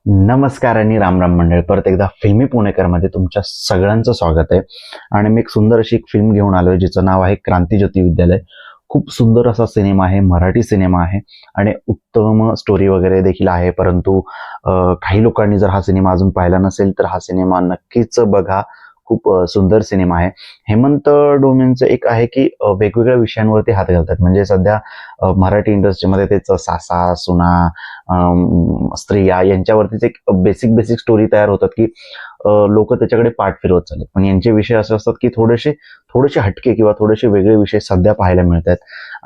नमस्कार आणि राम राम मंडळ. परत एकदा फिल्मी पुणेकरमध्ये तुमच्या सगळ्यांचं स्वागत आहे. आणि मी एक सुंदर अशी एक फिल्म घेऊन आलोय जिचं नाव आहे क्रांतीज्योती विद्यालय. खूप सुंदर असा सिनेमा आहे, मराठी सिनेमा आहे आणि उत्तम स्टोरी वगैरे देखील आहे. परंतु काही लोकांनी जर हा सिनेमा अजून पाहिला नसेल तर हा सिनेमा नक्कीच बघा. खूप सुंदर सिनेमा आहे. हेमंत डोमेनचं एक आहे की वेगवेगळ्या विषयांवरती हात घालतात. म्हणजे सध्या मराठी इंडस्ट्रीमध्ये त्याचं सासा सुना स्त्रिया यांच्यावरतीच एक बेसिक बेसिक स्टोरी तयार होतात की लोक त्याच्याकडे पाठ फिरवत चालतात. पण यांचे विषय असे असतात की थोडेसे हटके किंवा थोडेसे वेगळे विषय सध्या पाहायला मिळतात.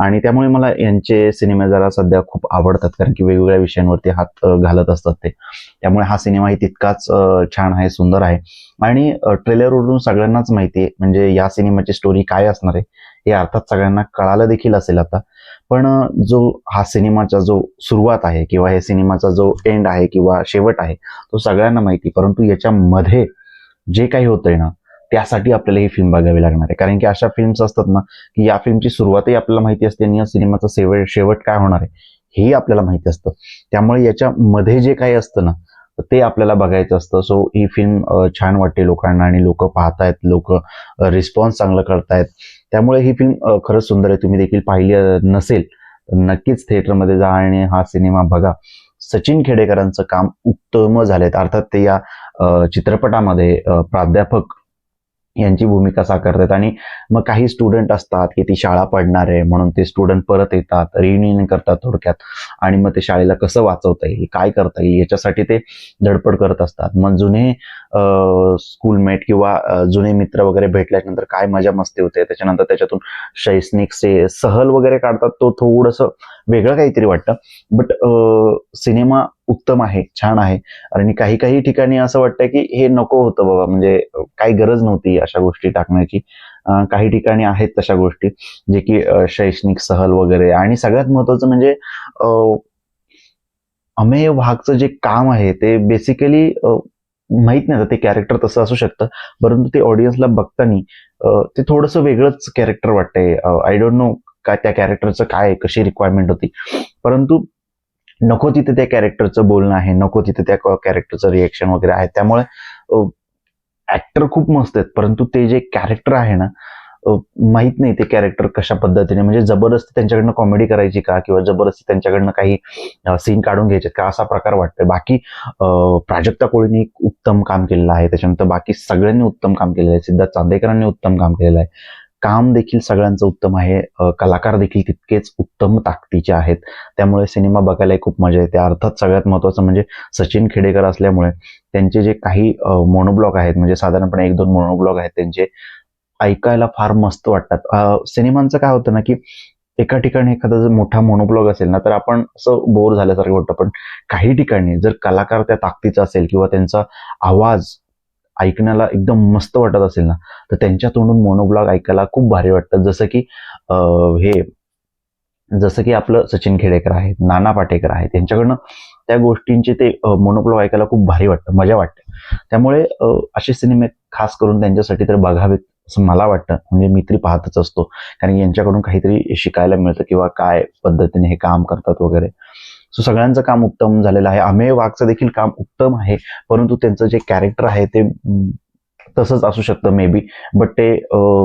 आणि त्यामुळे मला यांचे सिनेमे जरा सध्या खूप आवडतात, कारण की वेगवेगळ्या विषयांवरती हात घालत असतात ते. त्यामुळे हा सिनेमाही तितकाच छान आहे, सुंदर आहे. आणि ट्रेलरवरून सगळ्यांनाच माहिती आहे म्हणजे या सिनेमाची स्टोरी काय असणार आहे हे अर्थात सगळ्यांना कळालं देखील असेल आता. पण जो हा सिनेमाचा जो सुरुवात आहे किंवा या सिनेमाचा जो एंड आहे किंवा शेवट आहे तो सगळ्यांना माहिती. परंतु याच्यामध्ये जे काही होतंय ना त्यासाठी आपल्याला ही फिल्म बघावी लागणार आहे. कारण की अशा फिल्म्स असतात ना की या फिल्मची सुरुवातही आपल्याला माहिती असते आणि या सिनेमाचा शेवट काय होणार आहे हेही आपल्याला माहिती असतं. त्यामुळे याच्यामध्ये जे काही असतं ना ते आपल्याला बघायचं असतं. सो ही फिल्म छान वाटते लोकांना आणि लोक पाहतायत, लोक रिस्पॉन्स चांगलं करतायत. त्यामुळे ही फिल्म खरंच सुंदर आहे. तुम्ही देखील पाहिली नसेल तर नक्कीच थिएटरमध्ये जा आणि हा सिनेमा बघा. सचिन खेडेकरांचं काम उत्तम झालंय. अर्थात ते या चित्रपटामध्ये प्राध्यापक यांची भूमिका साकारतात. आणि मग काही स्टुडंट असतात की ती शाळा पडणार आहे म्हणून ते स्टुडंट परत येतात, रियुनियन करतात थोडक्यात. आणि मग ते शाळेला कसं वाचवता येईल, काय करता येईल याच्यासाठी ते धडपड करत असतात. मग जुने स्कूलमेट किंवा जुने मित्र वगैरे भेटल्यानंतर काय मजा मस्ती होते, त्याच्यानंतर त्याच्यातून शैक्षणिक सहल वगैरे काढतात. तो थोडंसं वेगळं काहीतरी वाटतं. बट सिनेमा उत्तम आहे, छान आहे. आणि काही काही ठिकाणी असं वाटतं की हे नको होतं बाबा, म्हणजे काही गरज नव्हती अशा गोष्टी टाकण्याची. काही ठिकाणी आहेत तशा गोष्टी जे की शैक्षणिक सहल वगैरे. आणि सगळ्यात महत्वाचं म्हणजे अमेय वाघचं जे काम आहे ते बेसिकली माहित नाही ते कॅरेक्टर तसं असू शकतं. परंतु ते ऑडियन्सला बघताना ते थोडंसं वेगळंच कॅरेक्टर वाटतंय. आय डोंट नो काय त्या कॅरेक्टरचं काय कशी रिक्वायरमेंट होती. परंतु नको तिथे त्या कॅरेक्टरचं बोलणं आहे, नको तिथे त्या कॅरेक्टरचं रिएक्शन वगैरे आहे. त्यामुळे ऍक्टर खूप मस्त आहेत, परंतु ते जे कॅरेक्टर आहे ना माहित नाही ते कॅरेक्टर कशा पद्धतीने, म्हणजे जबरदस्ती त्यांच्याकडनं कॉमेडी करायची का किंवा जबरदस्ती त्यांच्याकडनं काही सीन काढून घ्यायचे का असा प्रकार वाटतोय. बाकी प्राजक्ता कोळीने उत्तम काम केलेलं आहे. त्याच्यानंतर बाकी सगळ्यांनी उत्तम काम केलेलं आहे. सिद्धार्थ चांदेकरांनी उत्तम काम केलेलं आहे. काम देखील सगळ्यांचं उत्तम आहे. कलाकार देखील तितकेच उत्तम ताकदीचे आहेत. त्यामुळे सिनेमा बघायला खूप मजा येते. अर्थात सगळ्यात महत्त्वाचं म्हणजे सचिन खेडेकर असल्यामुळे त्यांचे जे काही मोनोब्लॉग आहेत, म्हणजे साधारणपणे 1-2 मोनोब्लॉग आहेत त्यांचे, ऐकायला फार मस्त वाटतात. सिनेमांचं काय होतं ना की एका ठिकाणी एखादा जर मोठा मोनोब्लॉग असेल ना तर आपण असं बोर झाल्यासारखं वाटतं. पण काही ठिकाणी जर कलाकार त्या ताकदीचा असेल किंवा त्यांचा आवाज ऐकण्याला एकदम मस्त वाटत असेल ना तर त्यांच्या तोंडून मोनोब्लॉग ऐकायला खूप भारी वाटतं. हे जसं की आपलं सचिन खेडेकर आहेत, नाना पाटेकर आहेत, यांच्याकडनं त्या गोष्टींचे ते मोनोब्लॉग ऐकायला खूप भारी वाटतं, मजा वाटते. त्यामुळे असे सिनेमे खास करून त्यांच्यासाठी तर बघावेत असं मला वाटतं. म्हणजे मी तरी पाहतच असतो, कारण यांच्याकडून काहीतरी शिकायला मिळतं किंवा काय पद्धतीने हे काम करतात वगैरे. सो सगळ्यांचं काम उत्तम झालेलं आहे. अमेय वाघचं देखील काम उत्तम आहे. परंतु त्यांचं जे कॅरेक्टर आहे ते तसंच असू शकतं मे बी. बट ते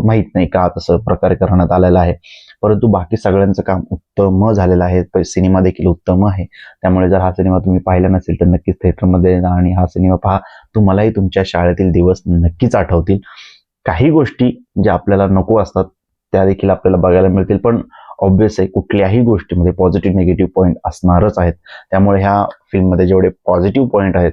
माहित नाही का तसं प्रकारे करण्यात आलेलं आहे. परंतु बाकी सगळ्यांचं काम उत्तम झालेलं आहे. सिनेमा देखील उत्तम आहे. त्यामुळे जर हा सिनेमा तुम्ही पाहिला नसेल तर नक्कीच थिएटरमध्ये जा आणि हा सिनेमा पहा. तुम्हालाही तुमच्या शाळेतील दिवस नक्कीच आठवतील. काही गोष्टी ज्या आपल्याला नको असतात त्या देखील आपल्याला बघायला मिळतील. पण ऑब्व्हियस आहे कुठल्याही गोष्टीमध्ये पॉझिटिव्ह निगेटिव्ह पॉईंट असणारच आहेत. त्यामुळे ह्या फिल्ममध्ये जेवढे पॉझिटिव्ह पॉईंट आहेत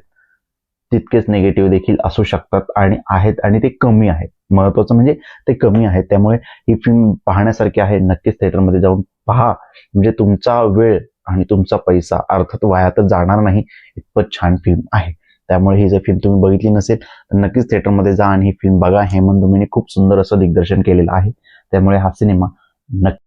तितकेच निगेटिव्ह देखील असू शकतात आणि आहेत, आणि ते कमी आहेत. महत्वाचं म्हणजे ते कमी आहेत. त्यामुळे ही फिल्म पाहण्यासारखी आहे. नक्कीच थिएटरमध्ये जाऊन पहा. म्हणजे तुमचा वेळ आणि तुमचा पैसा अर्थात वाया तर जाणार नाही, इतपत छान फिल्म आहे. त्यामुळे ही जर फिल्म तुम्ही बघितली नसेल तर नक्कीच थिएटरमध्ये जा आणि ही फिल्म बघा. हेमंत डोमेने खूप सुंदर असं दिग्दर्शन केलेलं आहे. त्यामुळे हा सिनेमा नक्की